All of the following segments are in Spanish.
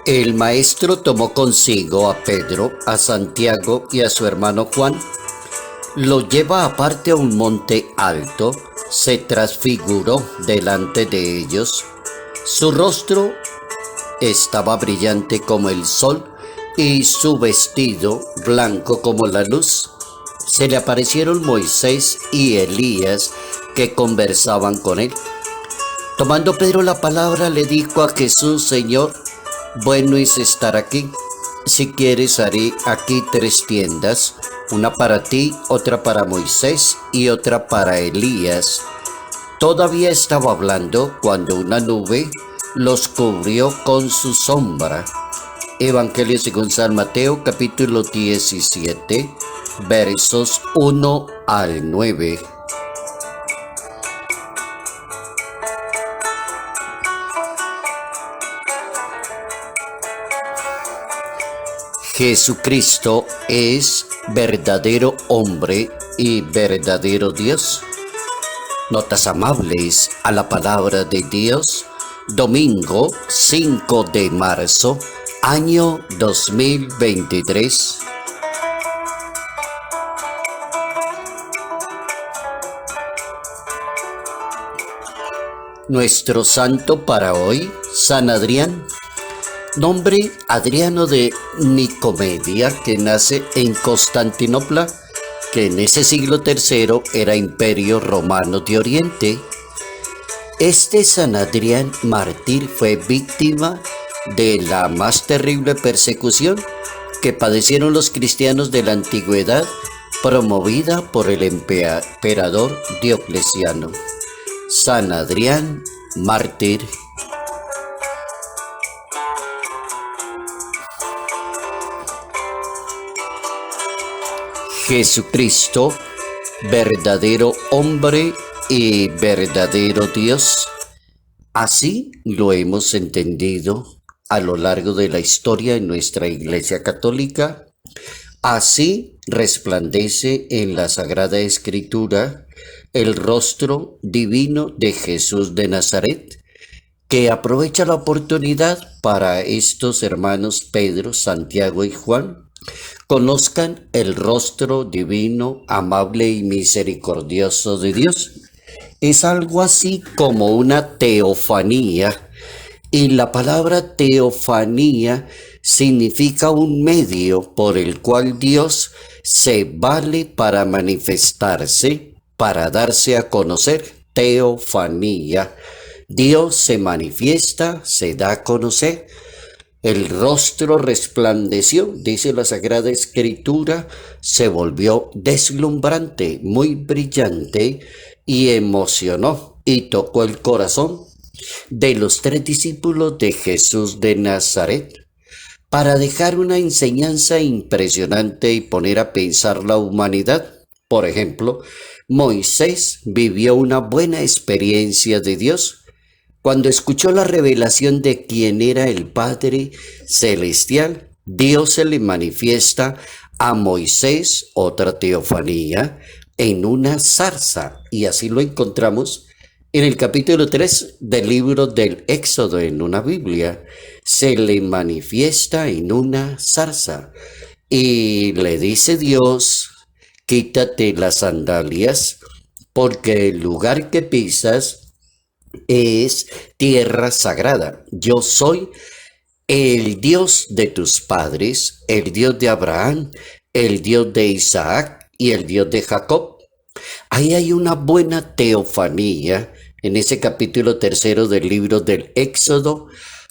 El maestro tomó consigo a Pedro, a Santiago y a su hermano Juan, lo lleva aparte a un monte alto, se transfiguró delante de ellos. Su rostro estaba brillante como el sol y su vestido blanco como la luz. Se le aparecieron Moisés y Elías que conversaban con él. Tomando Pedro la palabra, le dijo a Jesús: Señor, bueno es estar aquí. Si quieres, haré aquí 3 tiendas, una para ti, otra para Moisés y otra para Elías. Todavía estaba hablando cuando una nube los cubrió con su sombra. Evangelio según San Mateo, capítulo 17, versos 1 al 9. Jesucristo es verdadero hombre y verdadero Dios. Notas amables a la palabra de Dios. Domingo 5 de marzo, año 2023. Nuestro santo para hoy, San Adrián. Nombre Adriano de Nicomedia, que nace en Constantinopla, que en ese siglo III era Imperio Romano de Oriente. Este San Adrián mártir fue víctima de la más terrible persecución que padecieron los cristianos de la antigüedad, promovida por el emperador Diocleciano. San Adrián, mártir. Jesucristo, verdadero hombre y verdadero Dios. Así lo hemos entendido a lo largo de la historia en nuestra Iglesia Católica. Así resplandece en la Sagrada Escritura el rostro divino de Jesús de Nazaret, que aprovecha la oportunidad para estos hermanos Pedro, Santiago y Juan conozcan el rostro divino, amable y misericordioso de Dios. Es algo así como una teofanía, y la palabra teofanía significa un medio por el cual Dios se vale para manifestarse, para darse a conocer. Teofanía. Dios se manifiesta, se da a conocer. El rostro resplandeció, dice la Sagrada Escritura, se volvió deslumbrante, muy brillante, y emocionó y tocó el corazón de los 3 discípulos de Jesús de Nazaret, para dejar una enseñanza impresionante y poner a pensar la humanidad. Por ejemplo, Moisés vivió una buena experiencia de Dios cuando escuchó la revelación de quién era el Padre Celestial. Dios se le manifiesta a Moisés, otra teofanía, en una zarza. Y así lo encontramos en el capítulo 3 del libro del Éxodo en una Biblia. Se le manifiesta en una zarza y le dice Dios: quítate las sandalias, porque el lugar que pisas es tierra sagrada. Yo soy el Dios de tus padres, el Dios de Abraham, el Dios de Isaac y el Dios de Jacob. Ahí hay una buena teofanía en ese capítulo 3 del libro del Éxodo,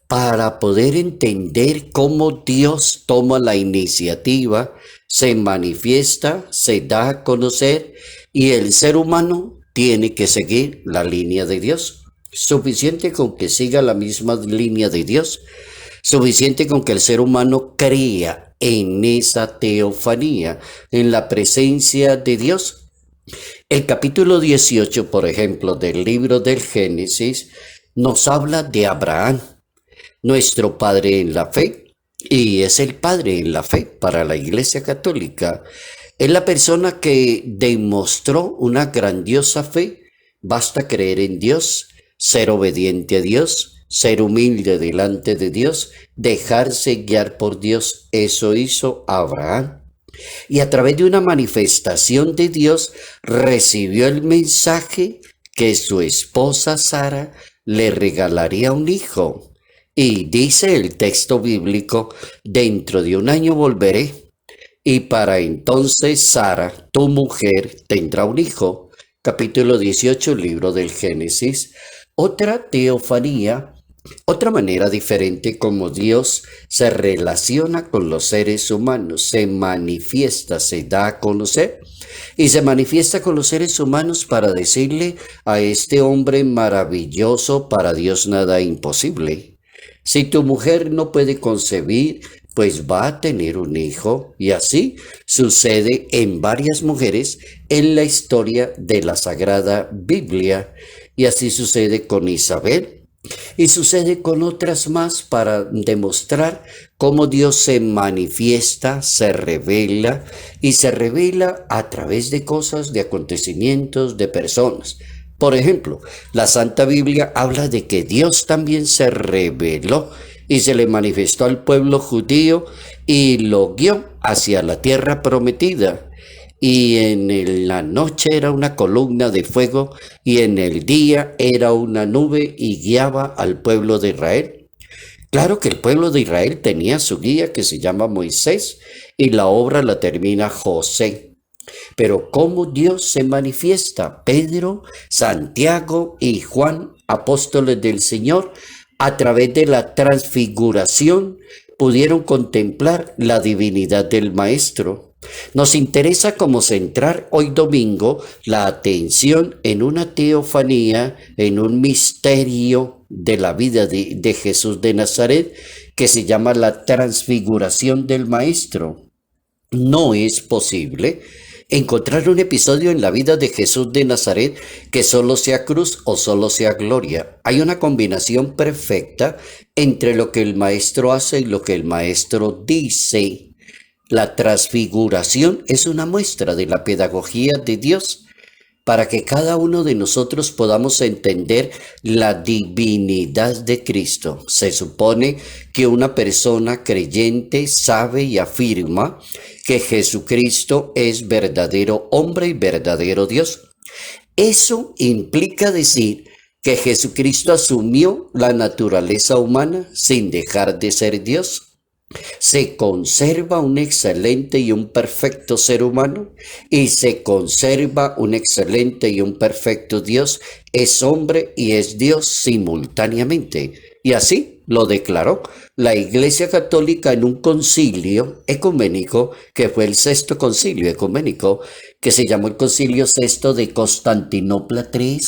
para poder entender cómo Dios toma la iniciativa, se manifiesta, se da a conocer, y el ser humano tiene que seguir la línea de Dios. Suficiente con que siga la misma línea de Dios, suficiente con que el ser humano crea en esa teofanía, en la presencia de Dios. El capítulo 18, por ejemplo, del libro del Génesis, nos habla de Abraham, nuestro padre en la fe, y es el padre en la fe para la Iglesia Católica. Es la persona que demostró una grandiosa fe. Basta creer en Dios, ser obediente a Dios, ser humilde delante de Dios, dejarse guiar por Dios. Eso hizo Abraham. Y a través de una manifestación de Dios recibió el mensaje que su esposa Sara le regalaría un hijo. Y dice el texto bíblico, dentro de un año volveré y para entonces Sara, tu mujer, tendrá un hijo. Capítulo 18, libro del Génesis. Otra teofanía, otra manera diferente como Dios se relaciona con los seres humanos, se manifiesta, se da a conocer y se manifiesta con los seres humanos para decirle a este hombre maravilloso, para Dios nada imposible. Si tu mujer no puede concebir, pues va a tener un hijo. Y así sucede en varias mujeres en la historia de la Sagrada Biblia. Y así sucede con Isabel. Y sucede con otras más para demostrar cómo Dios se manifiesta, se revela y se revela a través de cosas, de acontecimientos, de personas. Por ejemplo, la Santa Biblia habla de que Dios también se reveló y se le manifestó al pueblo judío y lo guió hacia la tierra prometida. Y en la noche era una columna de fuego y en el día era una nube y guiaba al pueblo de Israel. Claro que el pueblo de Israel tenía su guía que se llama Moisés y la obra la termina José. Pero cómo Dios se manifiesta, Pedro, Santiago y Juan, apóstoles del Señor, a través de la transfiguración, pudieron contemplar la divinidad del Maestro. Nos interesa como centrar hoy domingo la atención en una teofanía, en un misterio de la vida de Jesús de Nazaret, que se llama la transfiguración del Maestro. No es posible encontrar un episodio en la vida de Jesús de Nazaret que solo sea cruz o solo sea gloria. Hay una combinación perfecta entre lo que el Maestro hace y lo que el Maestro dice. La transfiguración es una muestra de la pedagogía de Dios para que cada uno de nosotros podamos entender la divinidad de Cristo. Se supone que una persona creyente sabe y afirma que Jesucristo es verdadero hombre y verdadero Dios. Eso implica decir que Jesucristo asumió la naturaleza humana sin dejar de ser Dios. Se conserva un excelente y un perfecto ser humano y se conserva un excelente y un perfecto Dios. Es hombre y es Dios simultáneamente. Y así lo declaró la Iglesia Católica en un concilio ecuménico que fue el sexto concilio ecuménico, que se llamó el Concilio Sexto de Constantinopla III,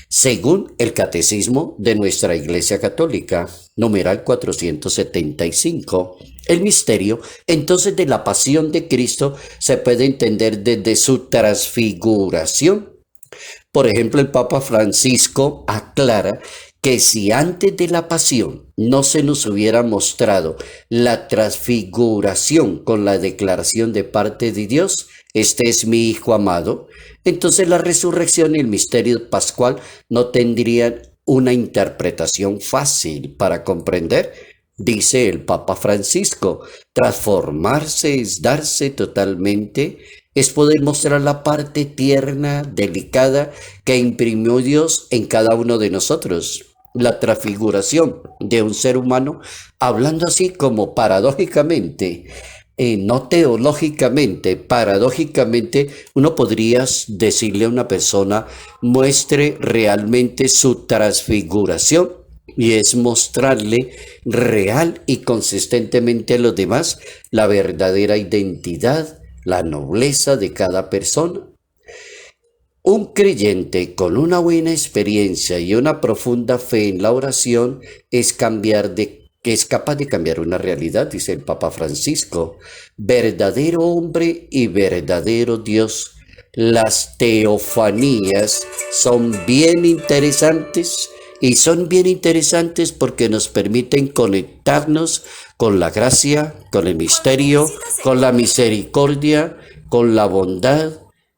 según el Catecismo de nuestra Iglesia Católica, numeral 475. El misterio, entonces, de la pasión de Cristo se puede entender desde su transfiguración. Por ejemplo, el Papa Francisco aclara que si antes de la pasión no se nos hubiera mostrado la transfiguración con la declaración de parte de Dios, este es mi Hijo amado, entonces la resurrección y el misterio pascual no tendrían una interpretación fácil para comprender. Dice el Papa Francisco, transformarse es darse totalmente, es poder mostrar la parte tierna, delicada que imprimió Dios en cada uno de nosotros. La transfiguración de un ser humano, hablando así como paradójicamente, no teológicamente, paradójicamente, uno podría decirle a una persona, muestre realmente su transfiguración. Y es mostrarle real y consistentemente a los demás la verdadera identidad, la nobleza de cada persona. Un creyente con una buena experiencia y una profunda fe en la oración es capaz de cambiar una realidad, dice el Papa Francisco. Verdadero hombre y verdadero Dios. Las teofanías son bien interesantes. Y son bien interesantes porque nos permiten conectarnos con la gracia, con el misterio, con la misericordia, con la bondad,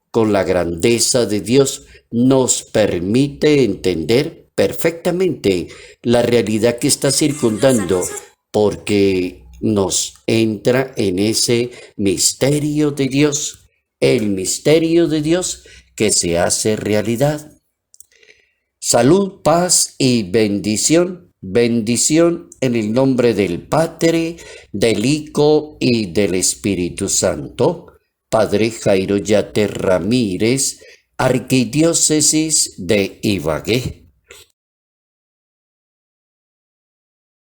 con la grandeza de Dios. Nos permite entender perfectamente la realidad que está circundando, porque nos entra en ese misterio de Dios, el misterio de Dios que se hace realidad. Salud, paz y bendición. Bendición en el nombre del Padre, del Hijo y del Espíritu Santo. Padre Jairo Yate Ramírez, Arquidiócesis de Ibagué.